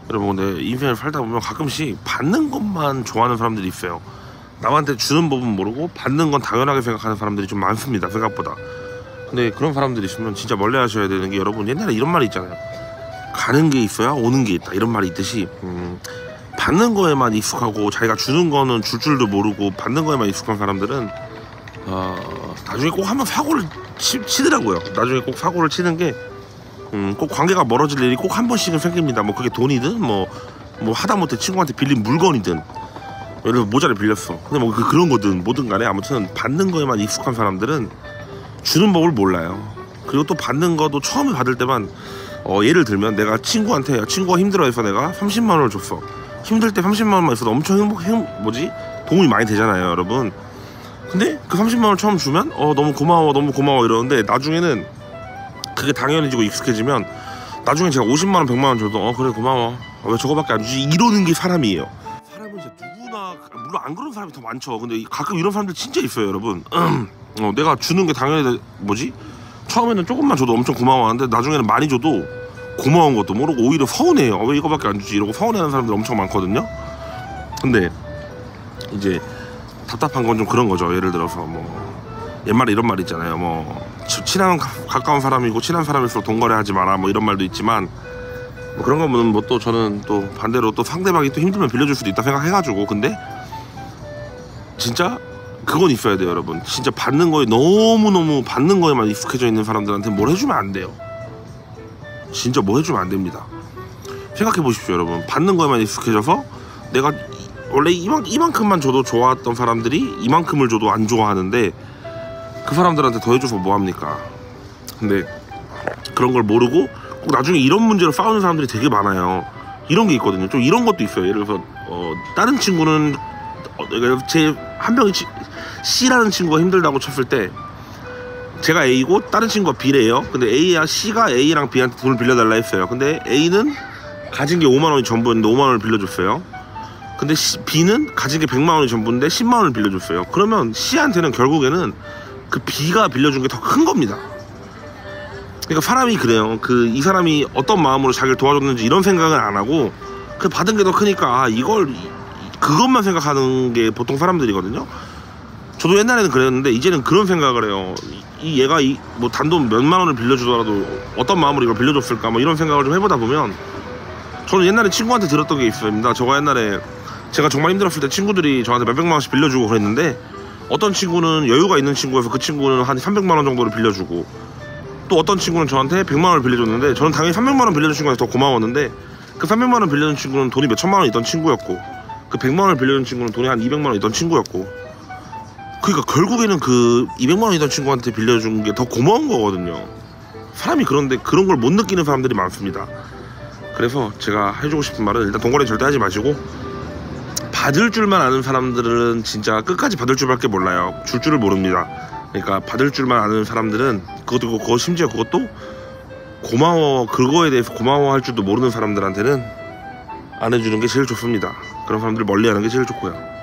여러분, 근데 인생을 살다 보면 가끔씩 받는 것만 좋아하는 사람들이 있어요. 남한테 주는 법은 모르고 받는 건 당연하게 생각하는 사람들이 좀 많습니다, 생각보다. 근데 그런 사람들이 있으면 진짜 멀리 하셔야 되는 게, 여러분, 옛날에 이런 말이 있잖아요. 가는 게 있어야 오는 게 있다, 이런 말이 있듯이 받는 거에만 익숙하고 자기가 주는 거는 줄 줄도 모르고 받는 거에만 익숙한 사람들은 나중에 꼭 한번 사고를 치더라고요. 나중에 꼭 사고를 치는 게 꼭 관계가 멀어질 일이 꼭 한 번씩은 생깁니다. 뭐 그게 돈이든 뭐 하다못해 친구한테 빌린 물건이든, 예를 들어 모자를 빌렸어. 근데 뭐 그런 거든 뭐든 간에 아무튼 받는 거에만 익숙한 사람들은 주는 법을 몰라요. 그리고 또 받는 거도 처음에 받을 때만 예를 들면 내가 친구한테, 친구가 힘들어해서 내가 30만 원을 줬어. 힘들 때 30만 원만 있어도 엄청 도움이 많이 되잖아요, 여러분. 근데 그 30만 원을 처음 주면 너무 고마워 이러는데, 나중에는 그게 당연해지고 익숙해지면 나중에 제가 50만 원 100만 원 줘도 그래 고마워, 왜 저거밖에 안 주지, 이러는 게 사람이에요. 사람은 진짜 누구나, 물론 안 그런 사람이 더 많죠. 근데 가끔 이런 사람들 진짜 있어요, 여러분. 내가 주는 게 당연히 처음에는 조금만 줘도 엄청 고마워하는데 나중에는 많이 줘도 고마운 것도 모르고 오히려 서운해요. 왜 이거밖에 안 주지, 이러고 서운해하는 사람들 엄청 많거든요. 근데 이제 답답한 건 좀 그런 거죠. 예를 들어서 옛말에 이런 말 있잖아요. 친한 가까운 사람이고 친한 사람일수록 돈 거래하지 마라, 이런 말도 있지만, 그런 거는 또 저는 또 반대로 또 상대방이 또 힘들면 빌려줄 수도 있다 생각해가지고. 근데 진짜 그건 있어야 돼요, 여러분. 진짜 받는 거에 너무너무 받는 거에만 익숙해져 있는 사람들한테 뭘 해주면 안 돼요. 진짜 뭐 해주면 안 됩니다. 생각해 보십시오, 여러분. 받는 거에만 익숙해져서 내가 원래 이만큼만 줘도 좋아했던 사람들이 이만큼을 줘도 안 좋아하는데, 그 사람들한테 더 해줘서 뭐합니까? 근데 그런 걸 모르고 꼭 나중에 이런 문제로 싸우는 사람들이 되게 많아요. 이런 게 있거든요. 좀 이런 것도 있어요. 예를 들어서 다른 친구는 제 한 명이 C라는 친구가 힘들다고 쳤을 때, 제가 A고 다른 친구가 B래요. 근데 C가 A랑 B한테 돈을 빌려달라 했어요. 근데 A는 가진 게 5만 원이 전부였는데 5만 원을 빌려줬어요. 근데 B는 가진 게 100만 원이 전부인데 10만 원을 빌려줬어요. 그러면 C한테는 결국에는 그 B가 빌려준 게 더 큰 겁니다. 그러니까 사람이 그래요. 이 사람이 어떤 마음으로 자기를 도와줬는지 이런 생각을 안 하고 그 받은 게 더 크니까 그것만 생각하는 게 보통 사람들이거든요. 저도 옛날에는 그랬는데 이제는 그런 생각을 해요. 얘가 단돈 몇만 원을 빌려주더라도 어떤 마음으로 이걸 빌려줬을까, 이런 생각을 좀 해보다 보면, 저는 옛날에 친구한테 들었던 게 있습니다. 제가 정말 힘들었을 때 친구들이 저한테 몇백만 원씩 빌려주고 그랬는데, 어떤 친구는 여유가 있는 친구여서 그 친구는 한 300만 원 정도를 빌려주고, 또 어떤 친구는 저한테 100만 원을 빌려줬는데, 저는 당연히 300만 원 빌려준 친구가 더 고마웠는데, 그 300만 원 빌려준 친구는 돈이 몇 천만 원 있던 친구였고, 그 100만 원을 빌려준 친구는 돈이 한 200만 원 있던 친구였고, 그러니까 결국에는 그 200만 원 있던 친구한테 빌려준 게 더 고마운 거거든요. 사람이 그런데 그런 걸 못 느끼는 사람들이 많습니다. 그래서 제가 해주고 싶은 말은, 일단 돈 거래 절대 하지 마시고, 받을 줄만 아는 사람들은 진짜 끝까지 받을 줄밖에 몰라요. 줄 줄을 모릅니다. 그러니까 받을 줄만 아는 사람들은 심지어 그것도 그거에 대해서 고마워할 줄도 모르는 사람들한테는 안 해주는 게 제일 좋습니다. 그런 사람들 멀리 하는 게 제일 좋고요.